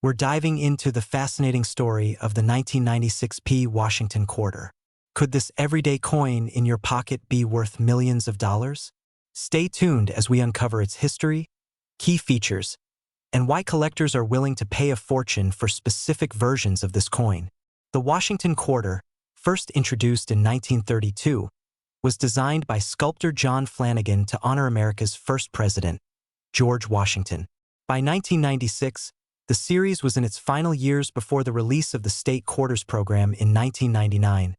We're diving into the fascinating story of the 1996 Washington quarter. Could this everyday coin in your pocket be worth millions of dollars? Stay tuned as we uncover its history, key features, and why collectors are willing to pay a fortune for specific versions of this coin. The Washington quarter, first introduced in 1932, was designed by sculptor John Flanagan to honor America's first president, George Washington. By 1996, the series was in its final years before the release of the state quarters program in 1999.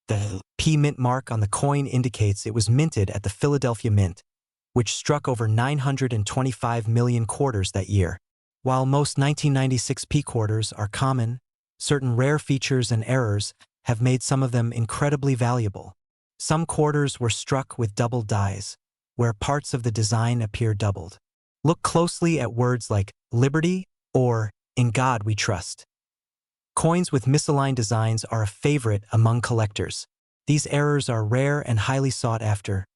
The P mint mark on the coin indicates it was minted at the Philadelphia Mint, which struck over 925 million quarters that year. While most 1996 P quarters are common, certain rare features and errors have made some of them incredibly valuable. Some quarters were struck with double dies, where parts of the design appear doubled. Look closely at words like liberty or in God we trust. Coins with misaligned designs are a favorite among collectors. These errors are rare and highly sought after.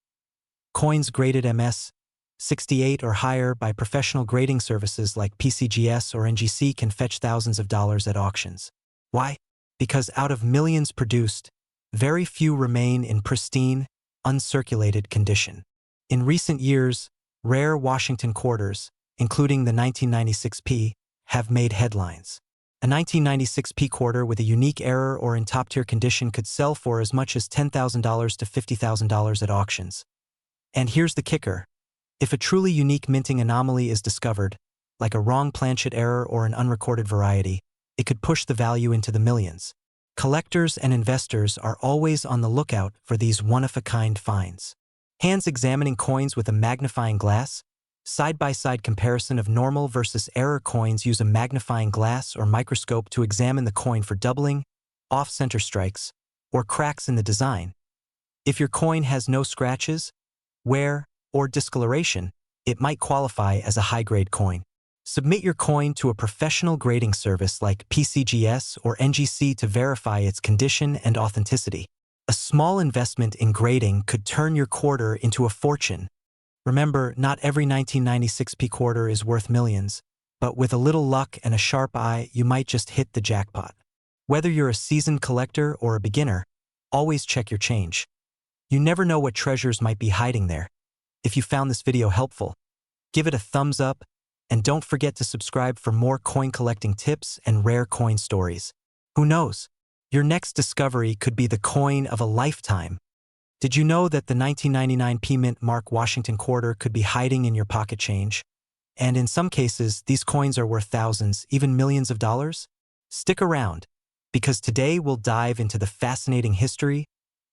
Coins graded MS 68 or higher by professional grading services like PCGS or NGC can fetch thousands of dollars at auctions. Why? Because out of millions produced, very few remain in pristine, uncirculated condition. In recent years, rare Washington quarters, including the 1996 P, have made headlines. A 1996 P quarter with a unique error or in top-tier condition could sell for as much as $10,000 to $50,000 at auctions. And here's the kicker. If a truly unique minting anomaly is discovered, like a wrong planchet error or an unrecorded variety, it could push the value into the millions. Collectors and investors are always on the lookout for these one-of-a-kind finds. Hands examining coins with a magnifying glass. Side-by-side comparison of normal versus error coins use a magnifying glass or microscope to examine the coin for doubling, off-center strikes, or cracks in the design. If your coin has no scratches, wear, or discoloration, it might qualify as a high-grade coin. Submit your coin to a professional grading service like PCGS or NGC to verify its condition and authenticity. A small investment in grading could turn your quarter into a fortune. Remember, not every 1996 P quarter is worth millions, but with a little luck and a sharp eye, you might just hit the jackpot. Whether you're a seasoned collector or a beginner, always check your change. You never know what treasures might be hiding there. If you found this video helpful, give it a thumbs up, and don't forget to subscribe for more coin collecting tips and rare coin stories. Who knows? Your next discovery could be the coin of a lifetime. Did you know that the 1999 P mint mark Washington quarter could be hiding in your pocket change? And in some cases, these coins are worth thousands, even millions of dollars? Stick around, because today we'll dive into the fascinating history,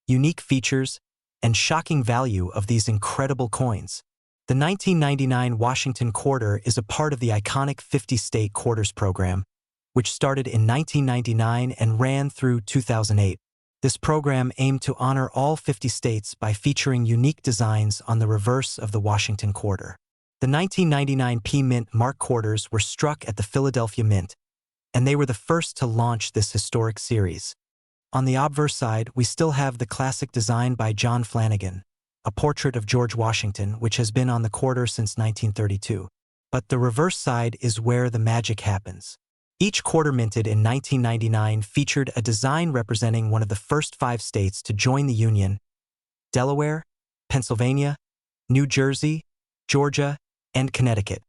unique features, and shocking value of these incredible coins. The 1999 Washington quarter is a part of the iconic 50-state quarters program, which started in 1999 and ran through 2008. This program aimed to honor all 50 states by featuring unique designs on the reverse of the Washington quarter. The 1999 P mint mark quarters were struck at the Philadelphia Mint, and they were the first to launch this historic series. On the obverse side, we still have the classic design by John Flanagan, a portrait of George Washington, which has been on the quarter since 1932. But the reverse side is where the magic happens. Each quarter minted in 1999 featured a design representing one of the first 5 states to join the Union: Delaware, Pennsylvania, New Jersey, Georgia, and Connecticut.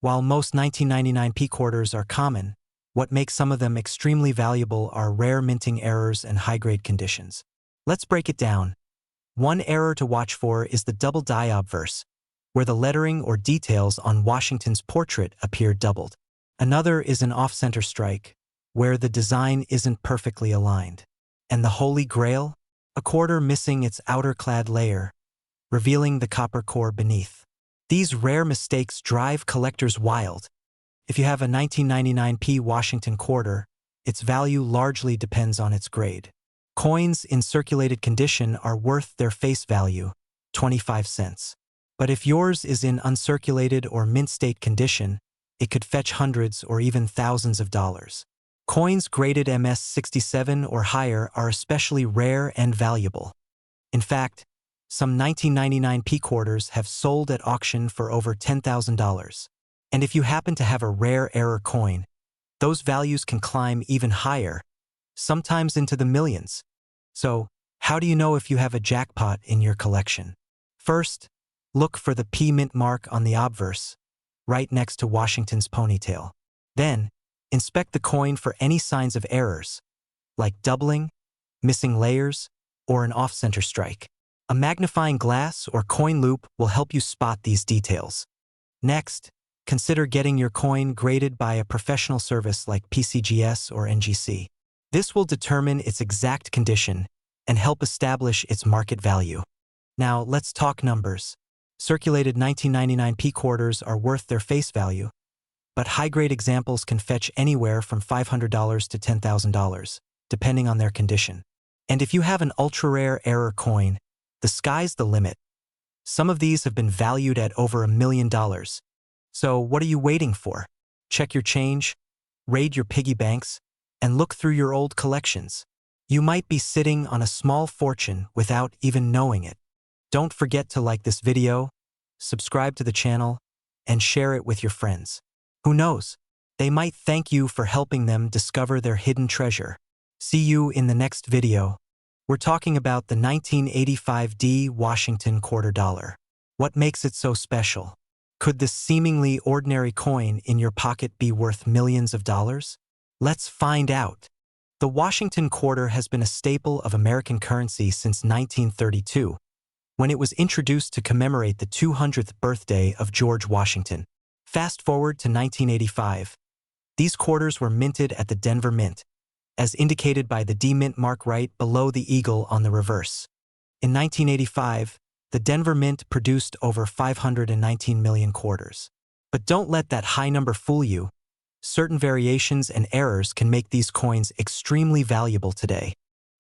While most 1999 P quarters are common, what makes some of them extremely valuable are rare minting errors and high-grade conditions. Let's break it down. One error to watch for is the double die obverse, where the lettering or details on Washington's portrait appear doubled. Another is an off-center strike, where the design isn't perfectly aligned. And the Holy Grail? A quarter missing its outer clad layer, revealing the copper core beneath. These rare mistakes drive collectors wild. If you have a 1999 P Washington quarter, its value largely depends on its grade. Coins in circulated condition are worth their face value, 25 cents. But if yours is in uncirculated or mint state condition, it could fetch hundreds or even thousands of dollars. Coins graded MS 67 or higher are especially rare and valuable. In fact, some 1999 P quarters have sold at auction for over $10,000. And if you happen to have a rare error coin, those values can climb even higher, sometimes into the millions. So, how do you know if you have a jackpot in your collection? First, look for the P mint mark on the obverse, right next to Washington's ponytail. Then, inspect the coin for any signs of errors, like doubling, missing layers, or an off-center strike. A magnifying glass or coin loop will help you spot these details. Next, consider getting your coin graded by a professional service like PCGS or NGC. This will determine its exact condition and help establish its market value. Now, let's talk numbers. Circulated 1999 P quarters are worth their face value, but high-grade examples can fetch anywhere from $500 to $10,000, depending on their condition. And if you have an ultra-rare error coin, the sky's the limit. Some of these have been valued at over $1 million. So what are you waiting for? Check your change, raid your piggy banks, and look through your old collections. You might be sitting on a small fortune without even knowing it. Don't forget to like this video, subscribe to the channel, and share it with your friends. Who knows? They might thank you for helping them discover their hidden treasure. See you in the next video. We're talking about the 1985 D Washington quarter dollar. What makes it so special? Could this seemingly ordinary coin in your pocket be worth millions of dollars? Let's find out. The Washington quarter has been a staple of American currency since 1932, when it was introduced to commemorate the 200th birthday of George Washington. Fast forward to 1985. These quarters were minted at the Denver Mint, as indicated by the D Mint mark right below the eagle on the reverse. In 1985, the Denver Mint produced over 519 million quarters. But don't let that high number fool you. Certain variations and errors can make these coins extremely valuable today.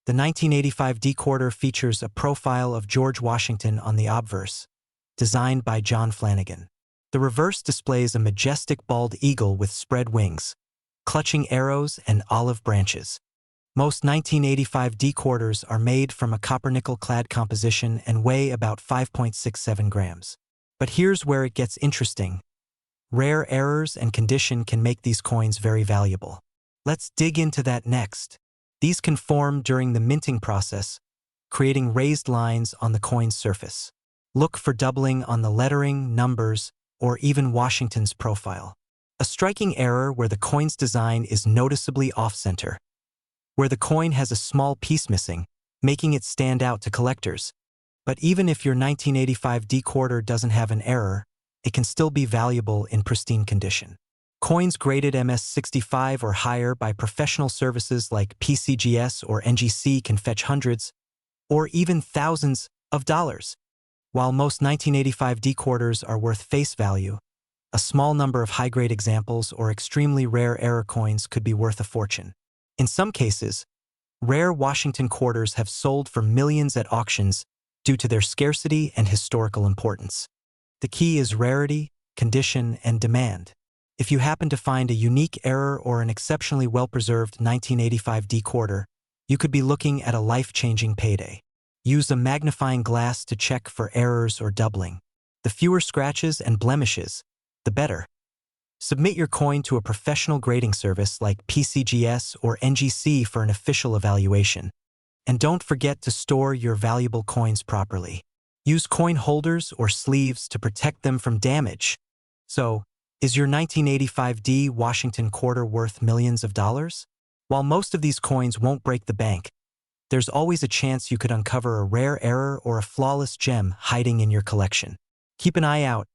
The 1985 D quarter features a profile of George Washington on the obverse, designed by John Flanagan. The reverse displays a majestic bald eagle with spread wings, clutching arrows and olive branches. Most 1985 D quarters are made from a copper-nickel-clad composition and weigh about 5.67 grams. But here's where it gets interesting. Rare errors and condition can make these coins very valuable. Let's dig into that next. These can form during the minting process, creating raised lines on the coin's surface. Look for doubling on the lettering, numbers, or even Washington's profile. A striking error where the coin's design is noticeably off-center, where the coin has a small piece missing, making it stand out to collectors. But even if your 1985 D quarter doesn't have an error, it can still be valuable in pristine condition. Coins graded MS65 or higher by professional services like PCGS or NGC can fetch hundreds, or even thousands of dollars. While most 1985 D quarters are worth face value, a small number of high-grade examples or extremely rare error coins could be worth a fortune. In some cases, rare Washington quarters have sold for millions at auctions due to their scarcity and historical importance. The key is rarity, condition, and demand. If you happen to find a unique error or an exceptionally well-preserved 1985 D quarter, you could be looking at a life-changing payday. Use a magnifying glass to check for errors or doubling. The fewer scratches and blemishes, the better. Submit your coin to a professional grading service like PCGS or NGC for an official evaluation. And don't forget to store your valuable coins properly. Use coin holders or sleeves to protect them from damage. So, is your 1985 D Washington quarter worth millions of dollars? While most of these coins won't break the bank, there's always a chance you could uncover a rare error or a flawless gem hiding in your collection. Keep an eye out.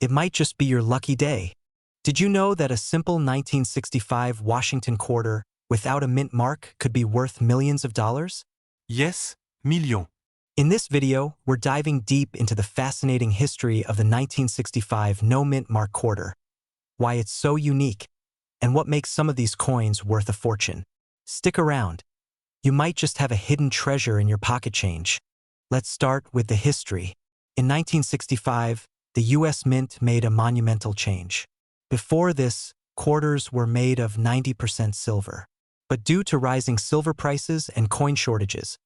It might just be your lucky day. Did you know that a simple 1965 Washington quarter without a mint mark could be worth millions of dollars? Yes, millions. In this video, we're diving deep into the fascinating history of the 1965 no mint mark quarter, why it's so unique, and what makes some of these coins worth a fortune. Stick around. You might just have a hidden treasure in your pocket change. Let's start with the history. In 1965, the U.S. Mint made a monumental change. Before this, quarters were made of 90% silver. But due to rising silver prices and coin shortages,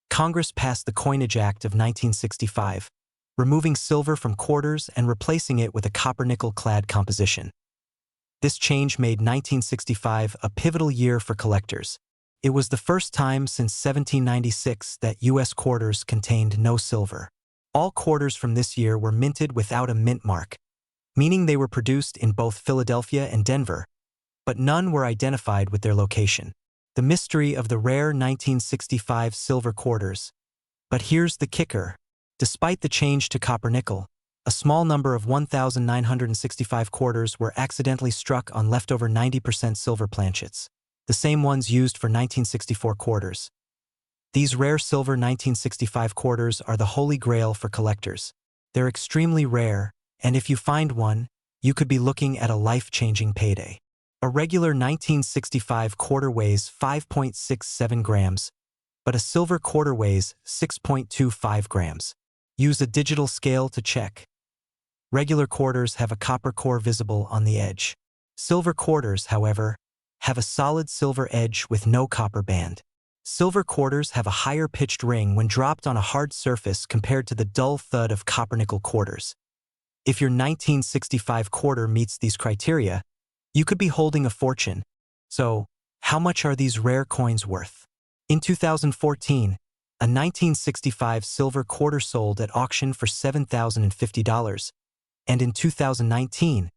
Congress passed the Coinage Act of 1965, removing silver from quarters and replacing it with a copper-nickel-clad composition. This change made 1965 a pivotal year for collectors. It was the first time since 1796 that U.S. quarters contained no silver. All quarters from this year were minted without a mint mark, meaning they were produced in both Philadelphia and Denver, but none were identified with their location. The mystery of the rare 1965 silver quarters. But here's the kicker. Despite the change to copper-nickel, a small number of 1,965 quarters were accidentally struck on leftover 90% silver planchets, the same ones used for 1964 quarters. These rare silver 1965 quarters are the holy grail for collectors. They're extremely rare, and if you find one, you could be looking at a life-changing payday. A regular 1965 quarter weighs 5.67 grams, but a silver quarter weighs 6.25 grams. Use a digital scale to check. Regular quarters have a copper core visible on the edge. Silver quarters, however, have a solid silver edge with no copper band. Silver quarters have a higher pitched ring when dropped on a hard surface compared to the dull thud of copper-nickel quarters. If your 1965 quarter meets these criteria, you could be holding a fortune. So, how much are these rare coins worth? In 2014, a 1965 silver quarter sold at auction for $7,050, and in 2019,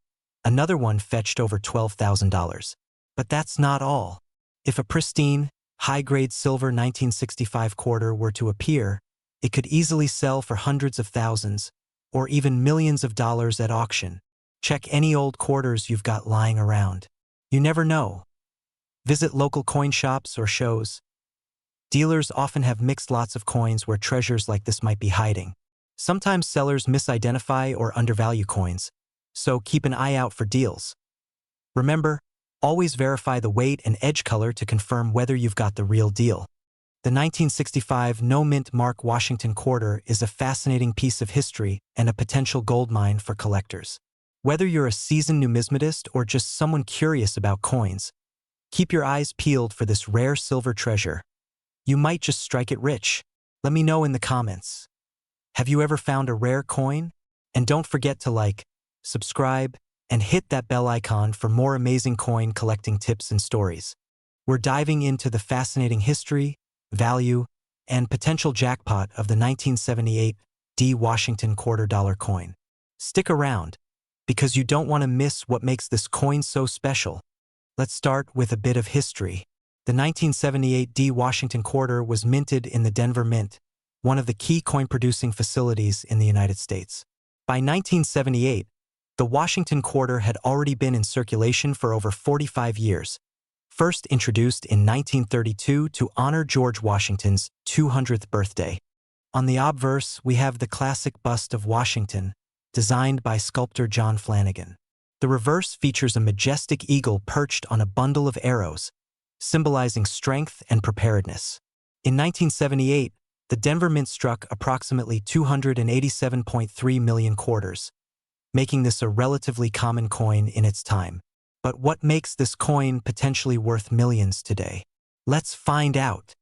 another one fetched over $12,000. But that's not all. If a pristine, high-grade silver 1965 quarter were to appear, it could easily sell for hundreds of thousands, or even millions of dollars at auction. Check any old quarters you've got lying around. You never know. Visit local coin shops or shows. Dealers often have mixed lots of coins where treasures like this might be hiding. Sometimes sellers misidentify or undervalue coins, so keep an eye out for deals. Remember, always verify the weight and edge color to confirm whether you've got the real deal. The 1965 no-mint mark Washington quarter is a fascinating piece of history and a potential goldmine for collectors. Whether you're a seasoned numismatist or just someone curious about coins, keep your eyes peeled for this rare silver treasure. You might just strike it rich. Let me know in the comments. Have you ever found a rare coin? And don't forget to like, subscribe, and hit that bell icon for more amazing coin collecting tips and stories. We're diving into the fascinating history, value, and potential jackpot of the 1978 D Washington $quarter coin. Stick around, because you don't want to miss what makes this coin so special. Let's start with a bit of history. The 1978 D Washington quarter was minted in the Denver Mint, one of the key coin-producing facilities in the United States. By 1978, the Washington quarter had already been in circulation for over 45 years, first introduced in 1932 to honor George Washington's 200th birthday. On the obverse, we have the classic bust of Washington, designed by sculptor John Flanagan. The reverse features a majestic eagle perched on a bundle of arrows, symbolizing strength and preparedness. In 1978, the Denver Mint struck approximately 287.3 million quarters, making this a relatively common coin in its time. But what makes this coin potentially worth millions today? Let's find out.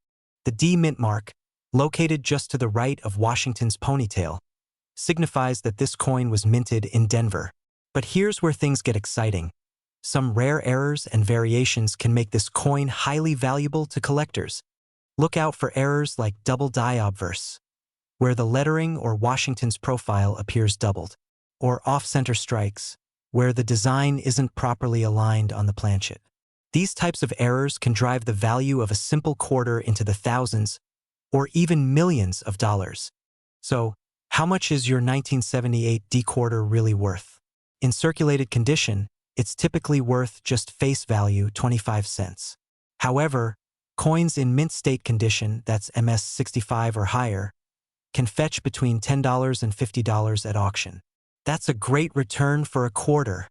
The D Mint mark, located just to the right of Washington's ponytail, signifies that this coin was minted in Denver. But here's where things get exciting. Some rare errors and variations can make this coin highly valuable to collectors. Look out for errors like double die obverse, where the lettering or Washington's profile appears doubled, or off-center strikes, where the design isn't properly aligned on the planchet. These types of errors can drive the value of a simple quarter into the thousands or even millions of dollars. So, how much is your 1978 D quarter really worth? In circulated condition, it's typically worth just face value 25 cents. However, coins in mint state condition, that's MS-65 or higher, can fetch between $10 and $50 at auction. That's a great return for a quarter.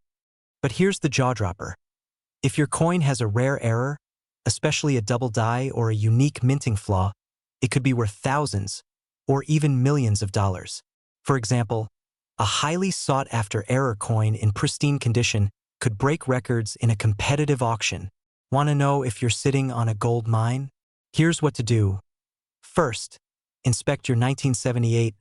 But here's the jaw-dropper. If your coin has a rare error, especially a double die or a unique minting flaw, it could be worth thousands or even millions of dollars. For example, a highly sought-after error coin in pristine condition could break records in a competitive auction. Want to know if you're sitting on a gold mine? Here's what to do. First, inspect your 1978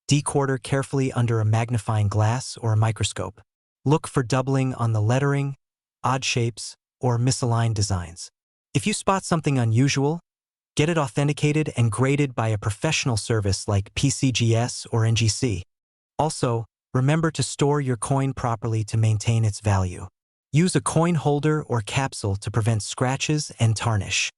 D quarter carefully under a magnifying glass or a microscope. Look for doubling on the lettering, odd shapes, or misaligned designs. If you spot something unusual, get it authenticated and graded by a professional service like PCGS or NGC. Also, remember to store your coin properly to maintain its value. Use a coin holder or capsule to prevent scratches and tarnish.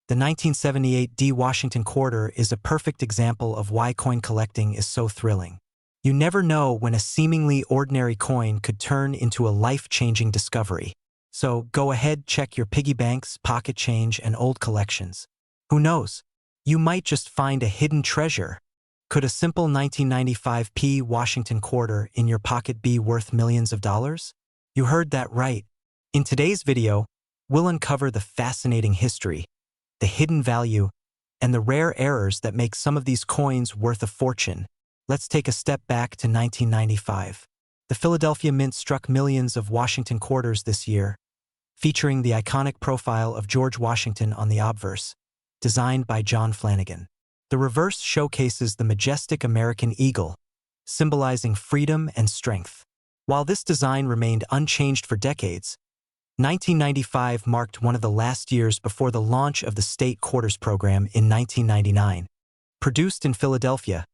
The 1978 D Washington quarter is a perfect example of why coin collecting is so thrilling. You never know when a seemingly ordinary coin could turn into a life-changing discovery. So go ahead, check your piggy banks, pocket change, and old collections. Who knows? You might just find a hidden treasure. Could a simple 1995 P Washington quarter in your pocket be worth millions of dollars? You heard that right. In today's video, we'll uncover the fascinating history, the hidden value, and the rare errors that make some of these coins worth a fortune. Let's take a step back to 1995. The Philadelphia Mint struck millions of Washington quarters this year, featuring the iconic profile of George Washington on the obverse, designed by John Flanagan. The reverse showcases the majestic American eagle, symbolizing freedom and strength. While this design remained unchanged for decades, 1995 marked one of the last years before the launch of the state quarters program in 1999. Produced in Philadelphia,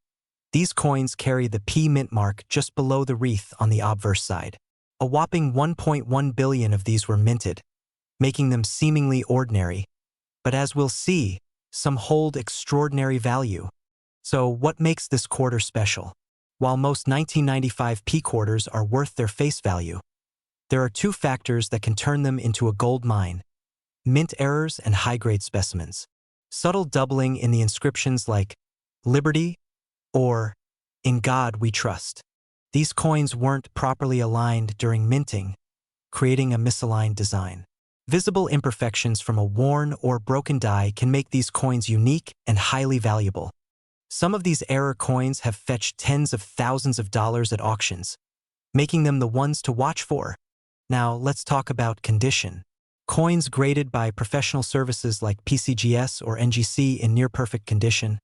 these coins carry the P Mint mark just below the wreath on the obverse side. A whopping 1.1 billion of these were minted, making them seemingly ordinary. But as we'll see, some hold extraordinary value. So what makes this quarter special? While most 1995 P quarters are worth their face value, there are two factors that can turn them into a gold mine: mint errors and high-grade specimens. Subtle doubling in the inscriptions like Liberty or In God We Trust. These coins weren't properly aligned during minting, creating a misaligned design. Visible imperfections from a worn or broken die can make these coins unique and highly valuable. Some of these error coins have fetched tens of thousands of dollars at auctions, making them the ones to watch for. Now, let's talk about condition. Coins graded by professional services like PCGS or NGC in near-perfect condition,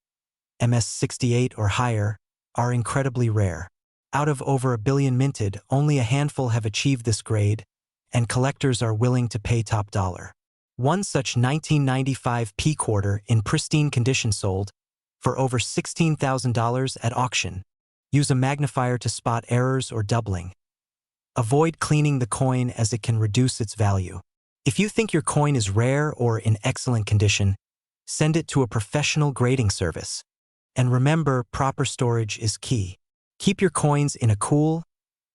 MS68 or higher, are incredibly rare. Out of over a billion minted, only a handful have achieved this grade, and collectors are willing to pay top dollar. One such 1995 P quarter in pristine condition sold for over $16,000 at auction. Use a magnifier to spot errors or doubling. Avoid cleaning the coin as it can reduce its value. If you think your coin is rare or in excellent condition, send it to a professional grading service. And remember, proper storage is key. Keep your coins in a cool,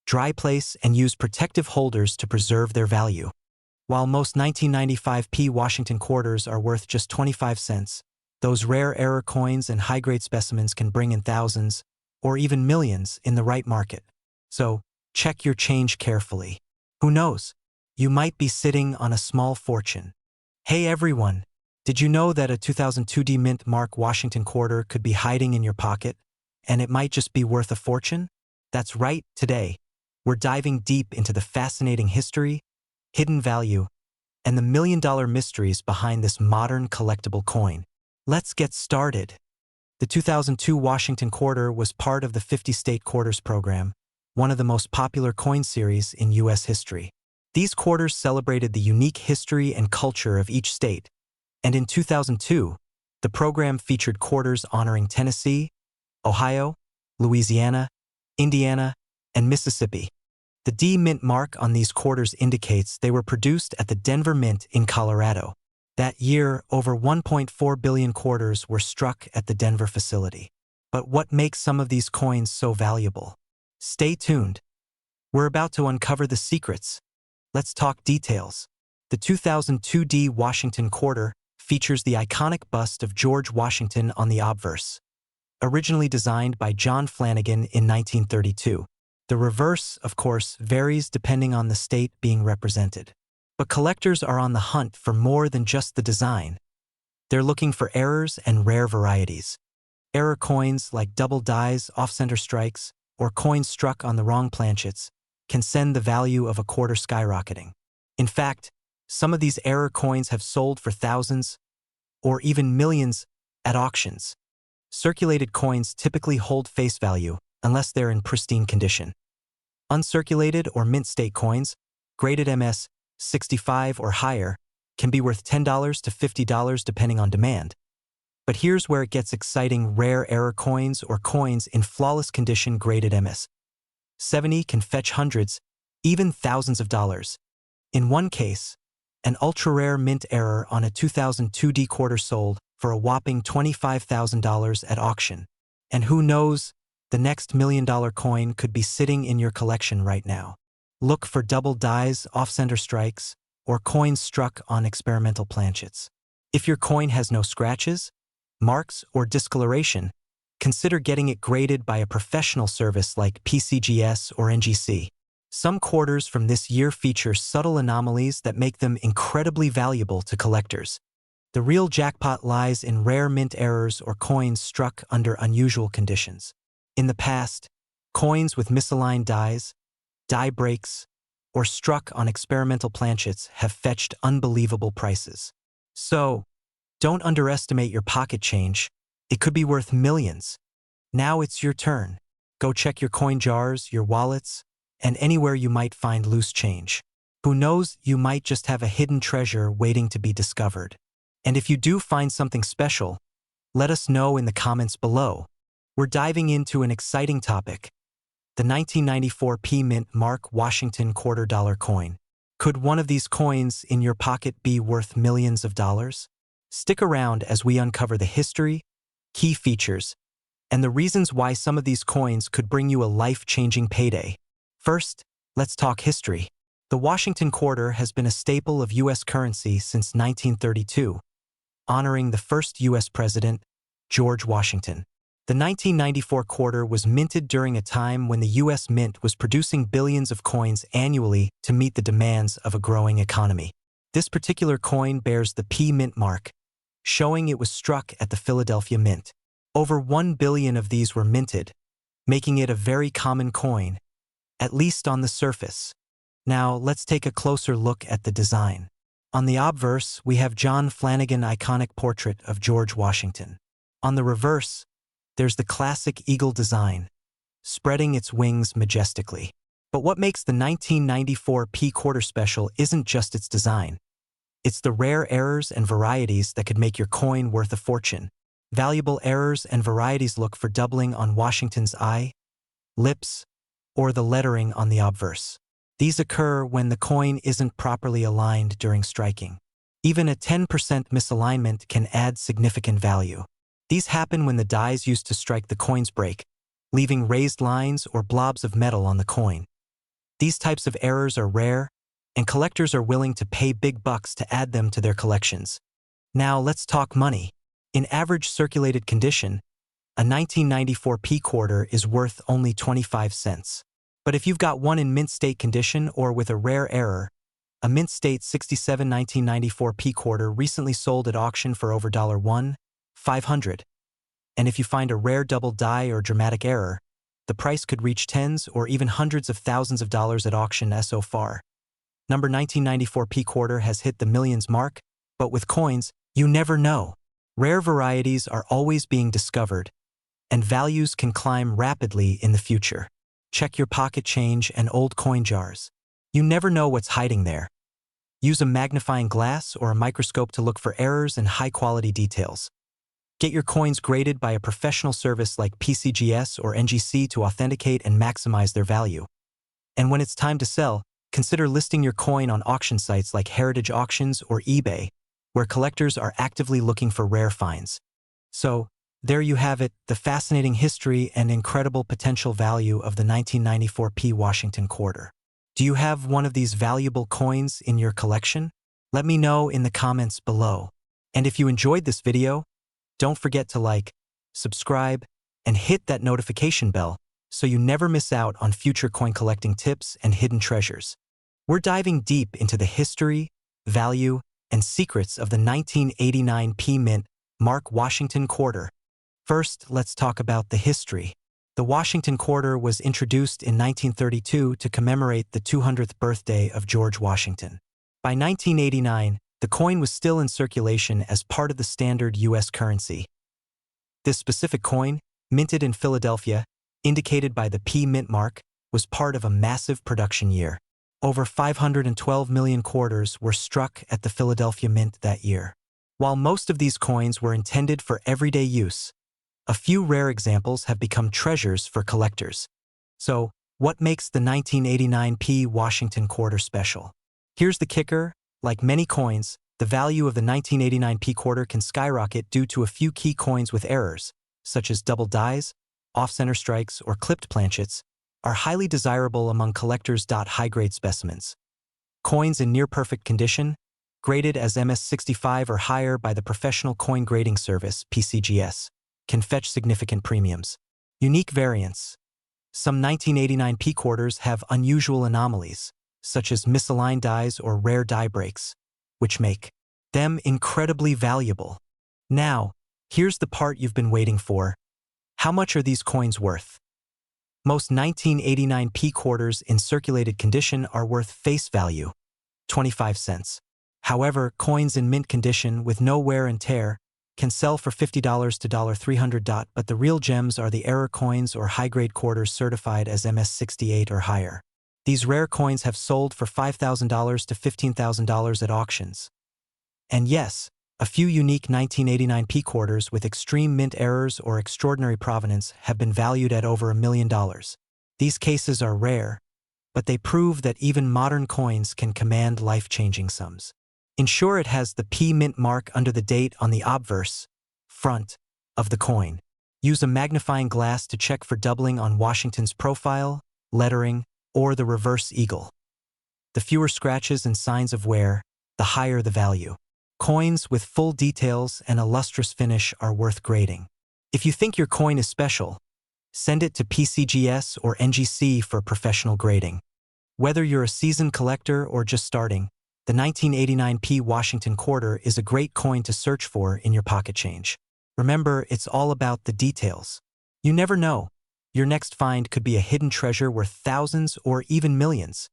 dry place and use protective holders to preserve their value. While most 1995 P Washington quarters are worth just 25 cents, those rare error coins and high-grade specimens can bring in thousands or even millions in the right market. So, check your change carefully. Who knows? You might be sitting on a small fortune. Hey everyone! Did you know that a 2002 D Mint Mark Washington quarter could be hiding in your pocket, and it might just be worth a fortune? That's right, today, we're diving deep into the fascinating history, hidden value, and the million-dollar mysteries behind this modern collectible coin. Let's get started. The 2002 Washington quarter was part of the 50-state quarters program, one of the most popular coin series in U.S. history. These quarters celebrated the unique history and culture of each state, and in 2002, the program featured quarters honoring Tennessee, Ohio, Louisiana, Indiana, and Mississippi. The D Mint mark on these quarters indicates they were produced at the Denver Mint in Colorado. That year, over 1.4 billion quarters were struck at the Denver facility. But what makes some of these coins so valuable? Stay tuned. We're about to uncover the secrets. Let's talk details. The 2002 D Washington quarter features the iconic bust of George Washington on the obverse. Originally designed by John Flanagan in 1932. The reverse, of course, varies depending on the state being represented. But collectors are on the hunt for more than just the design. They're looking for errors and rare varieties. Error coins like double dies, off-center strikes, or coins struck on the wrong planchets can send the value of a quarter skyrocketing. In fact, some of these error coins have sold for thousands or even millions at auctions. Circulated coins typically hold face value unless they're in pristine condition. Uncirculated or mint state coins, graded MS 65 or higher, can be worth $10 to $50 depending on demand. But here's where it gets exciting: rare error coins or coins in flawless condition graded MS 70 can fetch hundreds, even thousands of dollars. In one case, an ultra-rare mint error on a 2002 D quarter sold for a whopping $25,000 at auction. And who knows, the next $1 million coin could be sitting in your collection right now. Look for double dies, off-center strikes, or coins struck on experimental planchets. If your coin has no scratches, marks, or discoloration, consider getting it graded by a professional service like PCGS or NGC. Some quarters from this year feature subtle anomalies that make them incredibly valuable to collectors. The real jackpot lies in rare mint errors or coins struck under unusual conditions. In the past, coins with misaligned dies, die breaks, or struck on experimental planchets have fetched unbelievable prices. So, don't underestimate your pocket change. It could be worth millions. Now it's your turn. Go check your coin jars, your wallets, and anywhere you might find loose change. Who knows, you might just have a hidden treasure waiting to be discovered. And if you do find something special, let us know in the comments below. We're diving into an exciting topic: the 1994 P Mint Mark Washington $quarter coin. Could one of these coins in your pocket be worth millions of dollars? Stick around as we uncover the history, key features, and the reasons why some of these coins could bring you a life-changing payday. First, let's talk history. The Washington quarter has been a staple of U.S. currency since 1932, honoring the first U.S. president, George Washington. The 1994 quarter was minted during a time when the U.S. Mint was producing billions of coins annually to meet the demands of a growing economy. This particular coin bears the P Mint mark, showing it was struck at the Philadelphia Mint. Over 1 billion of these were minted, making it a very common coin, at least on the surface. Now, let's take a closer look at the design. On the obverse, we have John Flanagan iconic portrait of George Washington. On the reverse, there's the classic eagle design, spreading its wings majestically. But what makes the 1994 P quarter special isn't just its design. It's the rare errors and varieties that could make your coin worth a fortune. Valuable errors and varieties look for doubling on Washington's eye, lips, or the lettering on the obverse. These occur when the coin isn't properly aligned during striking. Even a 10% misalignment can add significant value. These happen when the dies used to strike the coins break, leaving raised lines or blobs of metal on the coin. These types of errors are rare, and collectors are willing to pay big bucks to add them to their collections. Now let's talk money. In average circulated condition, a 1994 P quarter is worth only 25 cents. But if you've got one in mint state condition or with a rare error, a mint state 67 1994 P quarter recently sold at auction for over $1,500. And if you find a rare double die or dramatic error, the price could reach tens or even hundreds of thousands of dollars at auction. So far, number 1994 P quarter has hit the millions mark, but with coins, you never know. Rare varieties are always being discovered, and values can climb rapidly in the future. Check your pocket change and old coin jars. You never know what's hiding there. Use a magnifying glass or a microscope to look for errors and high-quality details. Get your coins graded by a professional service like PCGS or NGC to authenticate and maximize their value. And when it's time to sell, consider listing your coin on auction sites like Heritage Auctions or eBay, where collectors are actively looking for rare finds. So, there you have it, the fascinating history and incredible potential value of the 1994 P Washington quarter. Do you have one of these valuable coins in your collection? Let me know in the comments below. And if you enjoyed this video, don't forget to like, subscribe, and hit that notification bell so you never miss out on future coin collecting tips and hidden treasures. We're diving deep into the history, value, and secrets of the 1989 P Mint Mark Washington quarter. First, let's talk about the history. The Washington quarter was introduced in 1932 to commemorate the 200th birthday of George Washington. By 1989, the coin was still in circulation as part of the standard U.S. currency. This specific coin, minted in Philadelphia, indicated by the P Mint mark, was part of a massive production year. Over 512 million quarters were struck at the Philadelphia Mint that year. While most of these coins were intended for everyday use, a few rare examples have become treasures for collectors. So, what makes the 1989 P Washington quarter special? Here's the kicker: like many coins, the value of the 1989 P quarter can skyrocket due to a few key coins with errors, such as double dies, off-center strikes, or clipped planchets, are highly desirable among collectors. High-grade specimens. Coins in near-perfect condition, graded as MS65 or higher by the Professional Coin Grading Service (PCGS), can fetch significant premiums. Unique variants. Some 1989 P quarters have unusual anomalies, such as misaligned dies or rare die breaks, which make them incredibly valuable. Now, here's the part you've been waiting for. How much are these coins worth? Most 1989 P quarters in circulated condition are worth face value, 25 cents. However, coins in mint condition with no wear and tear can sell for $50 to $300. But the real gems are the error coins or high-grade quarters certified as MS68 or higher. These rare coins have sold for $5,000 to $15,000 at auctions. And yes, a few unique 1989 P quarters with extreme mint errors or extraordinary provenance have been valued at over $1 million. These cases are rare, but they prove that even modern coins can command life-changing sums. Ensure it has the P mint mark under the date on the obverse, front, of the coin. Use a magnifying glass to check for doubling on Washington's profile, lettering, or the reverse eagle. The fewer scratches and signs of wear, the higher the value. Coins with full details and a lustrous finish are worth grading. If you think your coin is special, send it to PCGS or NGC for professional grading. Whether you're a seasoned collector or just starting, the 1989 P Washington quarter is a great coin to search for in your pocket change. Remember, it's all about the details. You never know. Your next find could be a hidden treasure worth thousands or even millions.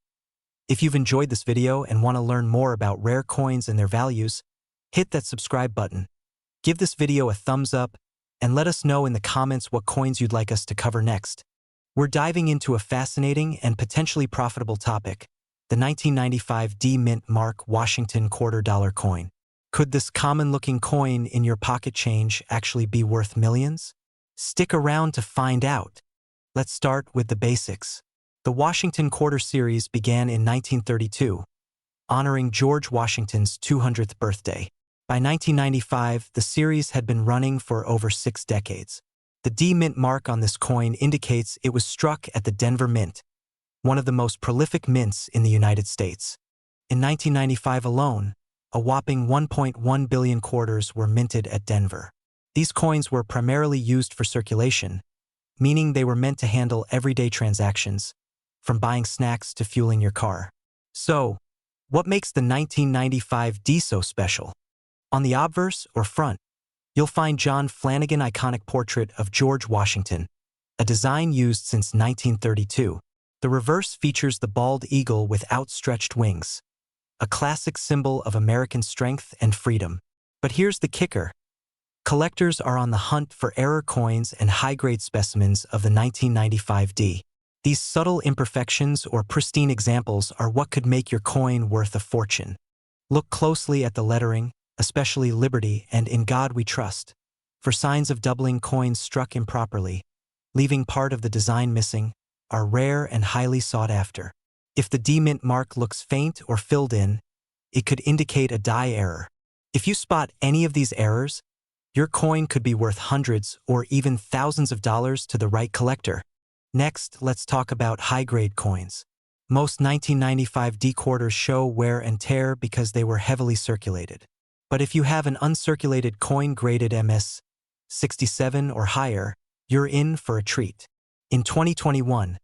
If you've enjoyed this video and want to learn more about rare coins and their values, hit that subscribe button. Give this video a thumbs up and let us know in the comments what coins you'd like us to cover next. We're diving into a fascinating and potentially profitable topic: the 1995 D Mint Mark Washington $quarter coin. Could this common-looking coin in your pocket change actually be worth millions? Stick around to find out. Let's start with the basics. The Washington Quarter series began in 1932, honoring George Washington's 200th birthday. By 1995, the series had been running for over 6 decades. The D Mint mark on this coin indicates it was struck at the Denver Mint, one of the most prolific mints in the United States. In 1995 alone, a whopping 1.1 billion quarters were minted at Denver. These coins were primarily used for circulation, meaning they were meant to handle everyday transactions, from buying snacks to fueling your car. So, what makes the 1995 D so special? On the obverse, or front, you'll find John Flanagan's iconic portrait of George Washington, a design used since 1932. The reverse features the bald eagle with outstretched wings, a classic symbol of American strength and freedom. But here's the kicker: collectors are on the hunt for error coins and high-grade specimens of the 1995 D. These subtle imperfections or pristine examples are what could make your coin worth a fortune. Look closely at the lettering, especially Liberty and In God We Trust, for signs of doubling. Coins struck improperly, leaving part of the design missing, are rare and highly sought after. If the D Mint mark looks faint or filled in, it could indicate a die error. If you spot any of these errors, your coin could be worth hundreds or even thousands of dollars to the right collector. Next, let's talk about high-grade coins. Most 1995 D quarters show wear and tear because they were heavily circulated. But if you have an uncirculated coin graded MS 67 or higher, you're in for a treat. In 2021,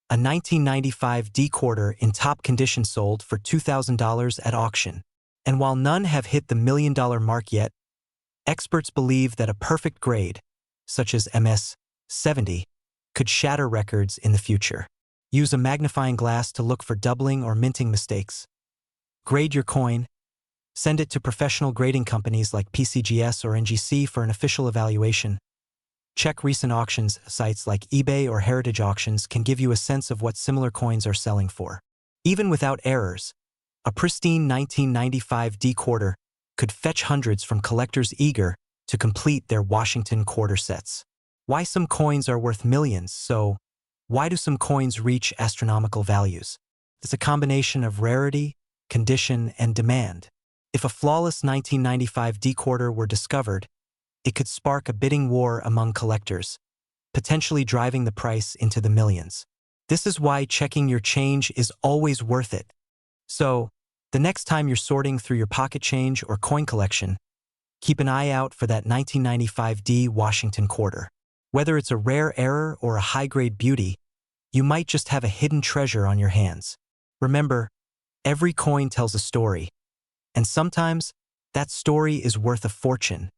a 1995 D quarter in top condition sold for $2,000 at auction. And while none have hit the $1 million mark yet, experts believe that a perfect grade, such as MS 70, could shatter records in the future. Use a magnifying glass to look for doubling or minting mistakes. Grade your coin. Send it to professional grading companies like PCGS or NGC for an official evaluation. Check recent auctions. Sites like eBay or Heritage Auctions can give you a sense of what similar coins are selling for. Even without errors, a pristine 1995 D quarter could fetch hundreds from collectors eager to complete their Washington quarter sets. Why some coins are worth millions, so why do some coins reach astronomical values? It's a combination of rarity, condition, and demand. If a flawless 1995 D quarter were discovered, it could spark a bidding war among collectors, potentially driving the price into the millions. This is why checking your change is always worth it. So, the next time you're sorting through your pocket change or coin collection, keep an eye out for that 1995 D Washington quarter. Whether it's a rare error or a high-grade beauty, you might just have a hidden treasure on your hands. Remember, every coin tells a story, and sometimes that story is worth a fortune.